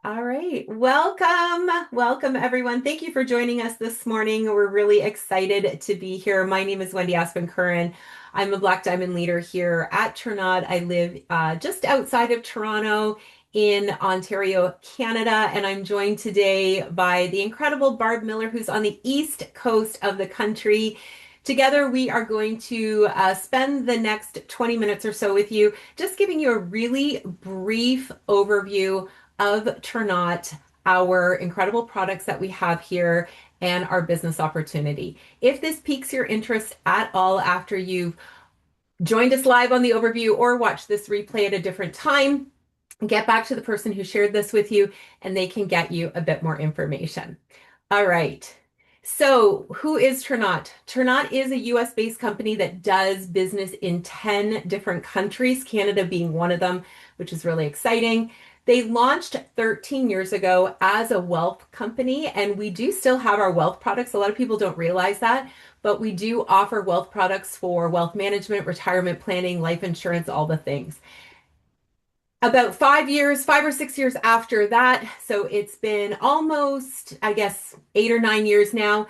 All right. Welcome. Welcome, everyone. Thank you for joining us this morning. We're really excited to be here. My name is Wendy Aspin-Curran. I'm a Black Diamond leader here at Trinod. I live just outside of Toronto in Ontario, Canada, and I'm joined today by the incredible Barb Miller, who's on the east coast of the country. Together, we are going to spend the next 20 minutes or so with you, just giving you a really brief overview of Ternot, our incredible products that we have here, and our business opportunity. If this piques your interest at all after you've joined us live on the overview or watched this replay at a different time, get back to the person who shared this with you and they can get you a bit more information. All right. So, who is Ternot? Ternot is a US based company that does business in 10 different countries, Canada being one of them, which is really exciting. They launched 13 years ago as a wealth company, and we do still have our wealth products. A lot of people don't realize that, but we do offer wealth products for wealth management, retirement planning, life insurance, all the things. About 5 years, 5 or 6 years after that, so it's been almost, I guess, 8 or 9 years now,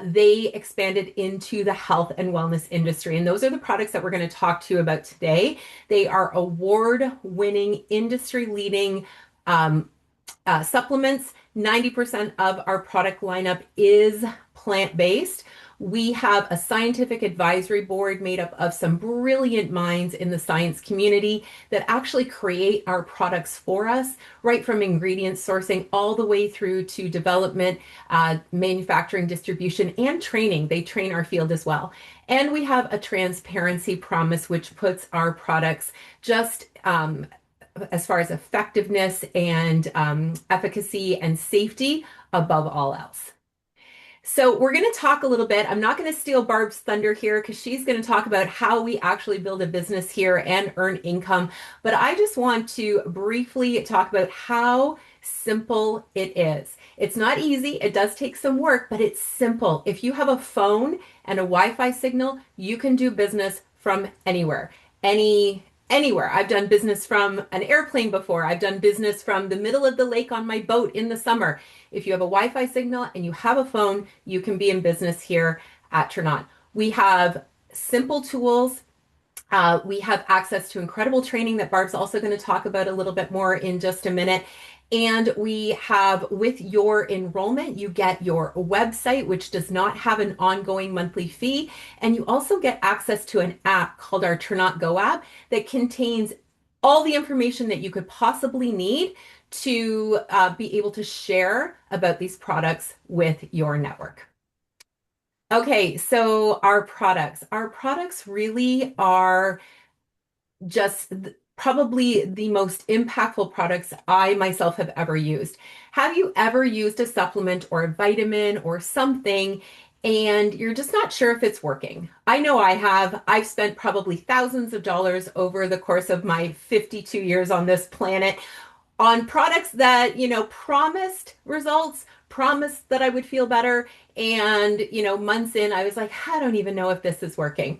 they expanded into the health and wellness industry. And those are the products that we're going to talk to you about today. They are award-winning, industry-leading supplements. 90% of our product lineup is plant-based. We have a scientific advisory board made up of some brilliant minds in the science community that actually create our products for us, right from ingredient sourcing all the way through to development, manufacturing, distribution, and training. They train our field as well. And we have a transparency promise, which puts our products just as far as effectiveness and efficacy and safety above all else. So we're going to talk a little bit. I'm not going to steal Barb's thunder here because she's going to talk about how we actually build a business here and earn income. But I just want to briefly talk about how simple it is. It's not easy. It does take some work, but it's simple. If you have a phone and a Wi-Fi signal, you can do business from anywhere, anywhere. I've done business from an airplane before. I've done business from the middle of the lake on my boat in the summer. If you have a Wi-Fi signal and you have a phone, you can be in business here at Ternot. We have simple tools. We have access to incredible training that Barb's also going to talk about a little bit more in just a minute. And we have, with your enrollment, you get your website, which does not have an ongoing monthly fee. And you also get access to an app called our Ternot Go app that contains all the information that you could possibly need to be able to share about these products with your network. Okay, so our products. Our products really are just probably the most impactful products I myself have ever used. Have you ever used a supplement or a vitamin or something and you're just not sure if it's working? I know I have. I've spent probably thousands of dollars over the course of my 52 years on this planet on products that, promised results, promised that I would feel better. And, months in, I was like, I don't even know if this is working.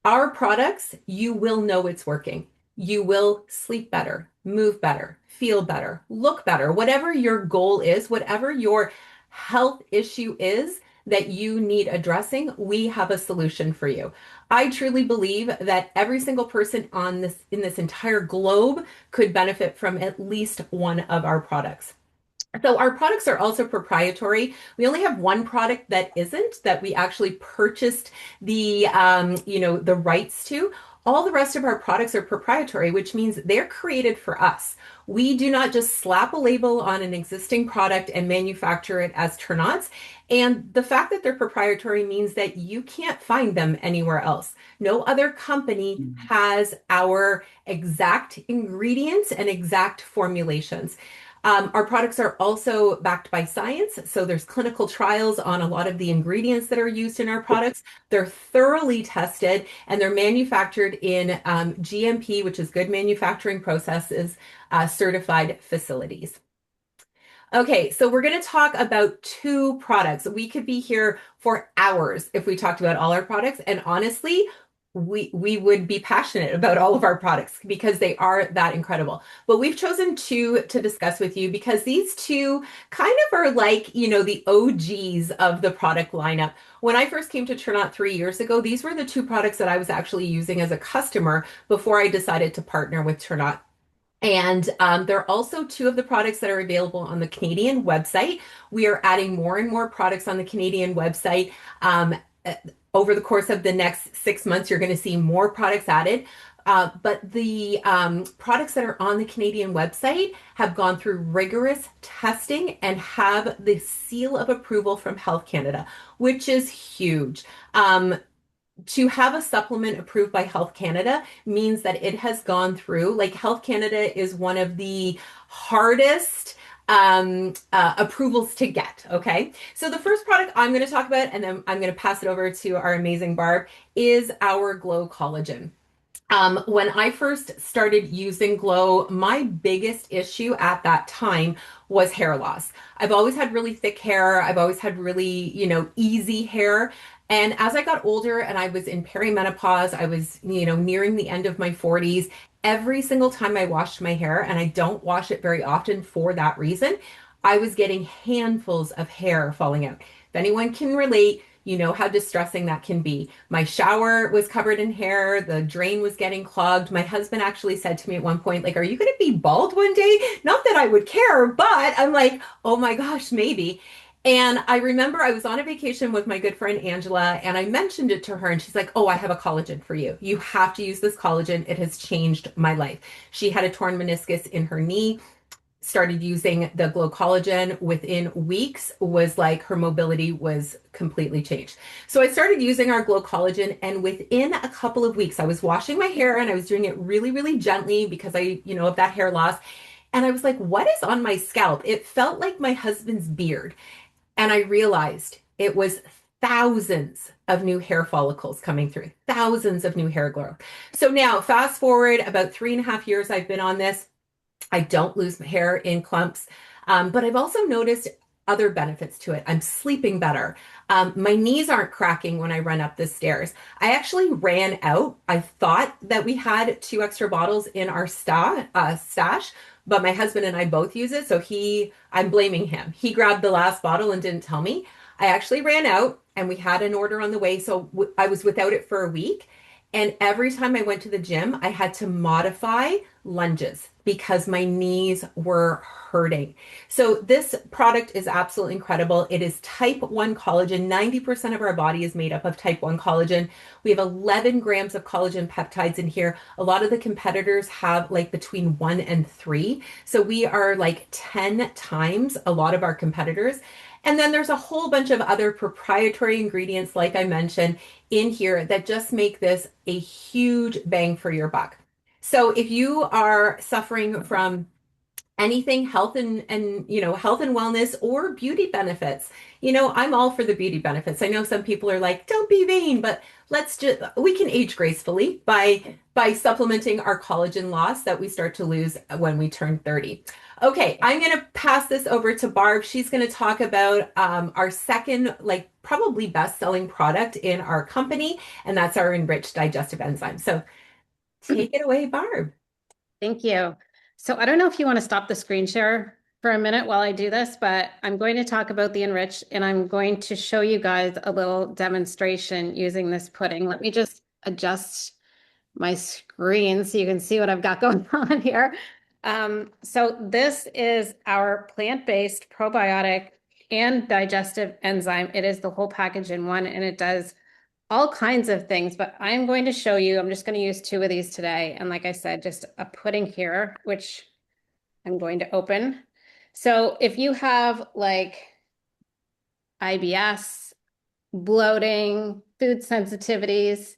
Our products, you will know it's working. You will sleep better, move better, feel better, look better. Whatever your goal is, whatever your health issue is that you need addressing, we have a solution for you. I truly believe that every single person on this in this entire globe could benefit from at least one of our products. So our products are also proprietary. We only have one product that isn't, that we actually purchased the rights to. All the rest of our products are proprietary, which means they're created for us. We do not just slap a label on an existing product and manufacture it as Ternot's. And the fact that they're proprietary means that you can't find them anywhere else. No other company has our exact ingredients and exact formulations. Our products are also backed by science. So there's clinical trials on a lot of the ingredients that are used in our products. They're thoroughly tested and they're manufactured in GMP, which is good manufacturing processes, certified facilities. Okay, so we're going to talk about two products. We could be here for hours if we talked about all our products. And honestly, we would be passionate about all of our products because they are that incredible. But we've chosen two to discuss with you because these two kind of are like, the OGs of the product lineup. When I first came to Turnout 3 years ago, these were the two products that I was actually using as a customer before I decided to partner with Turnout. And they're also two of the products that are available on the Canadian website. We are adding more and more products on the Canadian website. Uh, Over the course of the next 6 months, you're going to see more products added. But the products that are on the Canadian website have gone through rigorous testing and have the seal of approval from Health Canada, which is huge. To have a supplement approved by Health Canada means that it has gone through, like Health Canada is one of the hardest approvals to get. Okay. So the first product I'm going to talk about, and then I'm going to pass it over to our amazing Barb, is our Glow Collagen. When I first started using Glow, my biggest issue at that time was hair loss. I've always had really thick hair. I've always had really, easy hair. And as I got older and I was in perimenopause, I was, nearing the end of my 40s. Every single time I washed my hair, and I don't wash it very often for that reason, I was getting handfuls of hair falling out. If anyone can relate, you know how distressing that can be. My shower was covered in hair, the drain was getting clogged. My husband actually said to me at one point, like, are you going to be bald one day? Not that I would care, but I'm like, oh my gosh, maybe. And I remember I was on a vacation with my good friend Angela, and I mentioned it to her, and she's like, oh, I have a collagen for you. You have to use this collagen. It has changed my life. She had a torn meniscus in her knee, started using the Glow Collagen within weeks, was like her mobility was completely changed. So I started using our Glow Collagen, and within a couple of weeks I was washing my hair and I was doing it really, really gently because I, of that hair loss. And I was like, what is on my scalp? It felt like my husband's beard. And I realized it was thousands of new hair follicles coming through, thousands of new hair growth. So now fast forward about 3.5 years I've been on this. I don't lose my hair in clumps. But I've also noticed other benefits to it. I'm sleeping better. My knees aren't cracking when I run up the stairs. I actually ran out. I thought that we had two extra bottles in our stash, but my husband and I both use it. So I'm blaming him. He grabbed the last bottle and didn't tell me. I actually ran out and we had an order on the way. So I was without it for a week. And every time I went to the gym, I had to modify lunges because my knees were hurting. So this product is absolutely incredible. It is type 1 collagen. 90% of our body is made up of type 1 collagen. We have 11 grams of collagen peptides in here. A lot of the competitors have like between 1 and 3. So we are like 10 times a lot of our competitors. And then there's a whole bunch of other proprietary ingredients, like I mentioned, in here that just make this a huge bang for your buck. So if you are suffering from anything health and health and wellness or beauty benefits, I'm all for the beauty benefits. I know some people are like, don't be vain, but we can age gracefully by supplementing our collagen loss that we start to lose when we turn 30. Okay, I'm going to pass this over to Barb. She's going to talk about our second, like probably best-selling product in our company, and that's our enriched digestive enzyme. So take it away, Barb. Thank you. So I don't know if you want to stop the screen share for a minute while I do this, but I'm going to talk about the enriched and I'm going to show you guys a little demonstration using this pudding. Let me just adjust my screen so you can see what I've got going on here. So this is our plant-based probiotic and digestive enzyme. It is the whole package in one, and it does all kinds of things, but I'm going to show you, I'm just going to use two of these today. And like I said, just a pudding here, which I'm going to open. So if you have like IBS, bloating, food sensitivities,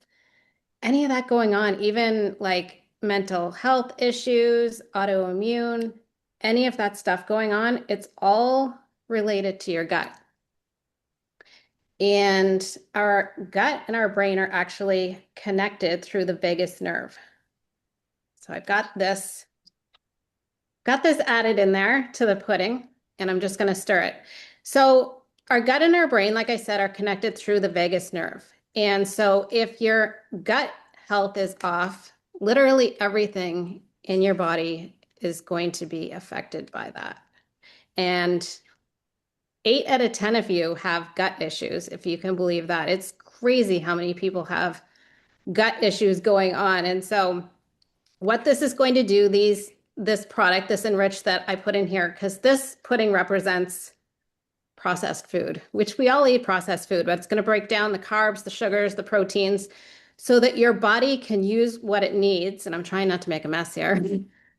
any of that going on, even like mental health issues, autoimmune, any of that stuff going on, it's all related to your gut. And our gut and our brain are actually connected through the vagus nerve. So I've got this added in there to the pudding, and I'm just going to stir it. So our gut and our brain, like I said, are connected through the vagus nerve. And so if your gut health is off, literally everything in your body is going to be affected by that. And 8 out of 10 of you have gut issues, if you can believe that. It's crazy how many people have gut issues going on. And so what this is going to do, this product, this enrich that I put in here, because this pudding represents processed food, which we all eat processed food, but it's going to break down the carbs, the sugars, the proteins, so that your body can use what it needs. And I'm trying not to make a mess here.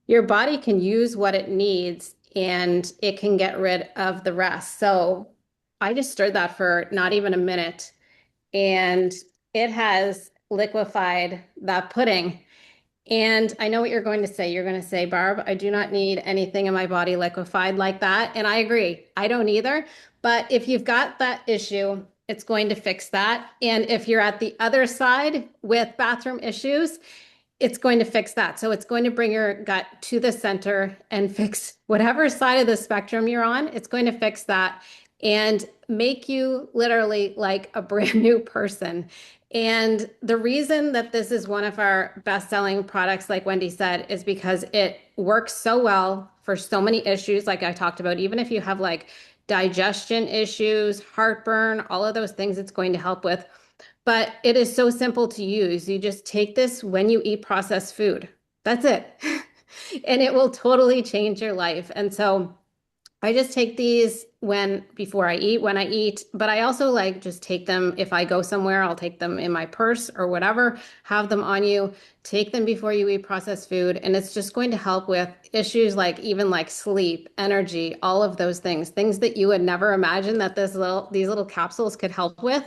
Your body can use what it needs and it can get rid of the rest. So I just stirred that for not even a minute and it has liquefied that pudding. And I know what you're going to say. You're going to say, Barb, I do not need anything in my body liquefied like that. And I agree. I don't either. But if you've got that issue, it's going to fix that. And if you're at the other side with bathroom issues, it's going to fix that. So it's going to bring your gut to the center and fix whatever side of the spectrum you're on. It's going to fix that and make you literally like a brand new person. And the reason that this is one of our best-selling products, like Wendy said, is because it works so well for so many issues, like I talked about, even if you have like digestion issues, heartburn, all of those things it's going to help with. But it is so simple to use. You just take this when you eat processed food. That's it. And it will totally change your life. And so I just take these when I eat, but I also like just take them if I go somewhere, I'll take them in my purse or whatever, have them on you, take them before you eat processed food. And it's just going to help with issues like even like sleep, energy, all of those things that you would never imagine that these little capsules could help with.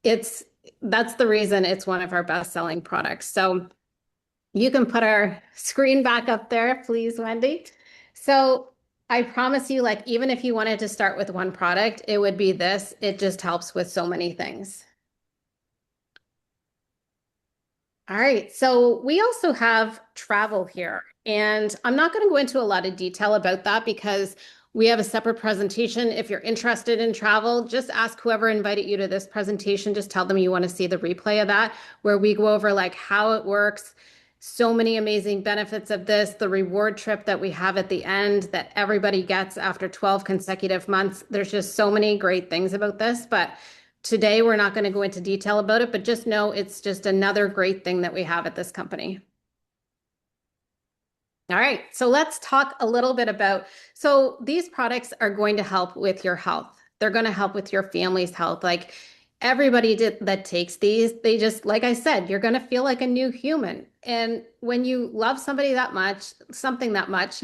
It's that's the reason it's one of our best-selling products. So you can put our screen back up there, please, Wendy. So I promise you, like, even if you wanted to start with one product, it would be this. It just helps with so many things. All right, so we also have travel here, and I'm not going to go into a lot of detail about that because we have a separate presentation. If you're interested in travel, just ask whoever invited you to this presentation. Just tell them you want to see the replay of that, where we go over like how it works, so many amazing benefits of this, the reward trip that we have at the end that everybody gets after 12 consecutive months. There's just so many great things about this, but today, we're not going to go into detail about it, but just know it's just another great thing that we have at this company. All right, so let's talk a little bit about, so these products are going to help with your health. They're going to help with your family's health. Like that takes these, they just, like I said, you're going to feel like a new human. And when you love somebody that much, something that much,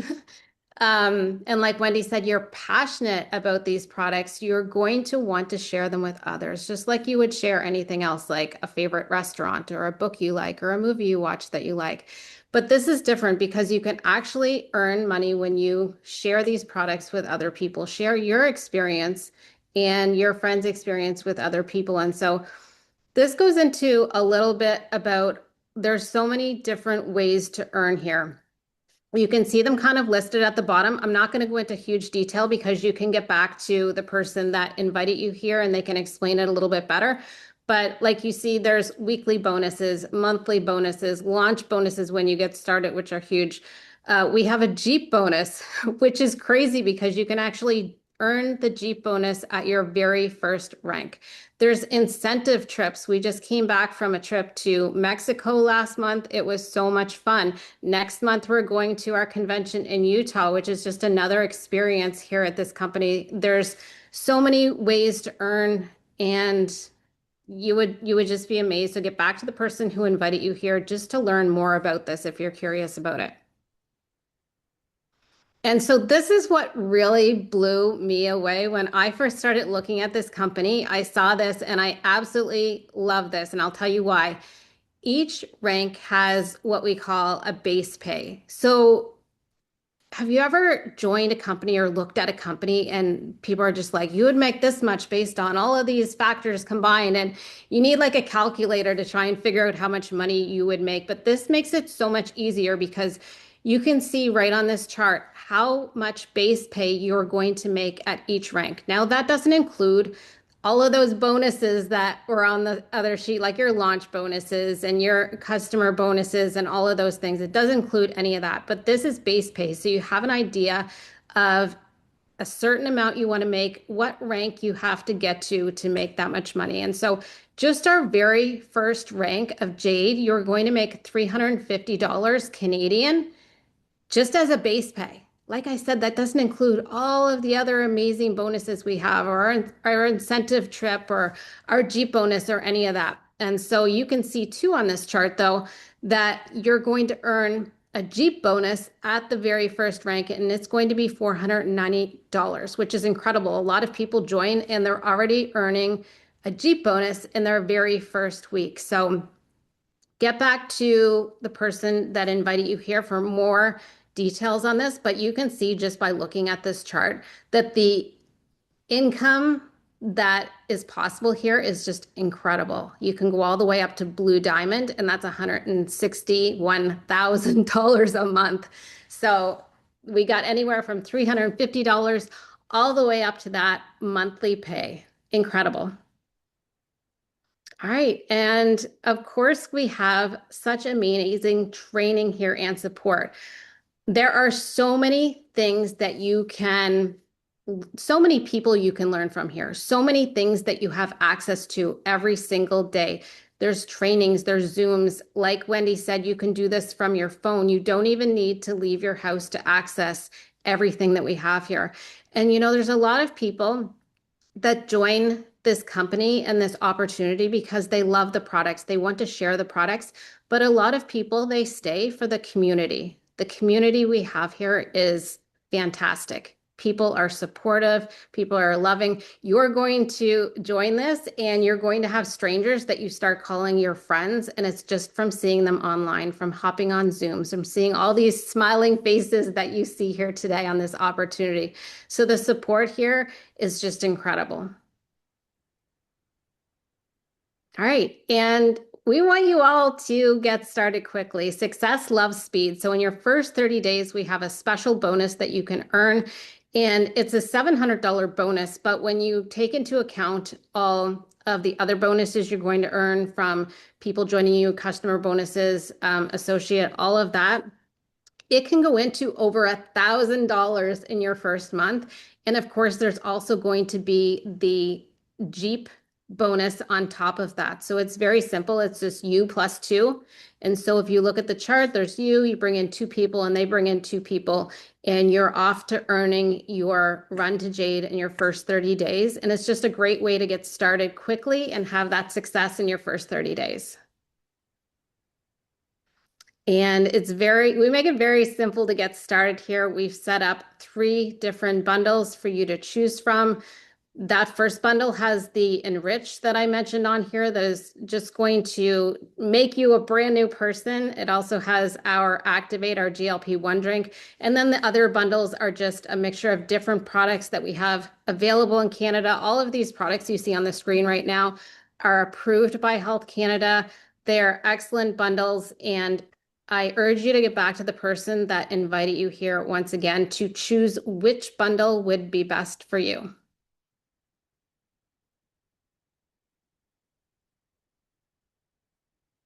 and like Wendy said, you're passionate about these products, you're going to want to share them with others, just like you would share anything else, like a favorite restaurant or a book you like or a movie you watch that you like. But this is different because you can actually earn money when you share these products with other people, share your experience and your friend's experience with other people. And so this goes into a little bit about there's so many different ways to earn here. You can see them kind of listed at the bottom. I'm not going to go into huge detail because you can get back to the person that invited you here and they can explain it a little bit better. But like you see, there's weekly bonuses, monthly bonuses, launch bonuses when you get started, which are huge. We have a Jeep bonus, which is crazy because you can actually earn the Jeep bonus at your very first rank. There's incentive trips. We just came back from a trip to Mexico last month. It was so much fun. Next month, we're going to our convention in Utah, which is just another experience here at this company. There's so many ways to earn, and you would just be amazed. So get back to the person who invited you here just to learn more about this if you're curious about it. And so this is what really blew me away when I first started looking at this company. I saw this and I absolutely love this, and I'll tell you why. Each rank has what we call a base pay. So have you ever joined a company or looked at a company and people are just like, you would make this much based on all of these factors combined, and you need like a calculator to try and figure out how much money you would make. But this makes it so much easier because you can see right on this chart how much base pay you're going to make at each rank. Now, that doesn't include all of those bonuses that were on the other sheet, like your launch bonuses and your customer bonuses and all of those things. It does include any of that, but this is base pay. So you have an idea of a certain amount you want to make, what rank you have to get to make that much money. And so just our very first rank of Jade, you're going to make $350 Canadian just as a base pay. Like I said, that doesn't include all of the other amazing bonuses we have, or our incentive trip, or our Jeep bonus, or any of that. And so you can see too on this chart, though, that you're going to earn a Jeep bonus at the very first rank, and it's going to be $490, which is incredible. A lot of people join and they're already earning a Jeep bonus in their very first week. So get back to the person that invited you here for more details on this, but you can see just by looking at this chart that the income that is possible here is just incredible. You can go all the way up to Blue Diamond, and that's $161,000 a month. So we got anywhere from $350 all the way up to that monthly pay. Incredible. All right. And of course, we have such amazing training here and support. There are so many things that so many people you can learn from here, so many things that you have access to every single day. There's trainings, there's Zooms. Like Wendy said, you can do this from your phone. You don't even need to leave your house to access everything that we have here. And there's a lot of people that join this company and this opportunity because they love the products. They want to share the products. But a lot of people, they stay for the community. The community we have here is fantastic. People are supportive. People are loving. You're going to join this and you're going to have strangers that you start calling your friends. And it's just from seeing them online, from hopping on Zooms, from seeing all these smiling faces that you see here today on this opportunity. So the support here is just incredible. All right. And we want you all to get started quickly. Success loves speed. So in your first 30 days, we have a special bonus that you can earn. And it's a $700 bonus. But when you take into account all of the other bonuses you're going to earn from people joining you, customer bonuses, associate, all of that, it can go into over $1,000 in your first month. And of course, there's also going to be the Jeep bonus on top of that. So it's very simple. It's just you plus two. And so if you look at the chart, there's you bring in two people and they bring in two people, and you're off to earning your run to Jade in your first 30 days. And it's just a great way to get started quickly and have that success in your first 30 days. And we make it very simple to get started here. We've set up 3 different bundles for you to choose from. That first bundle has the Enrich that I mentioned on here that is just going to make you a brand new person. It also has our Activate, our GLP-1 drink. And then the other bundles are just a mixture of different products that we have available in Canada. All of these products you see on the screen right now are approved by Health Canada. They're excellent bundles, and I urge you to get back to the person that invited you here once again to choose which bundle would be best for you.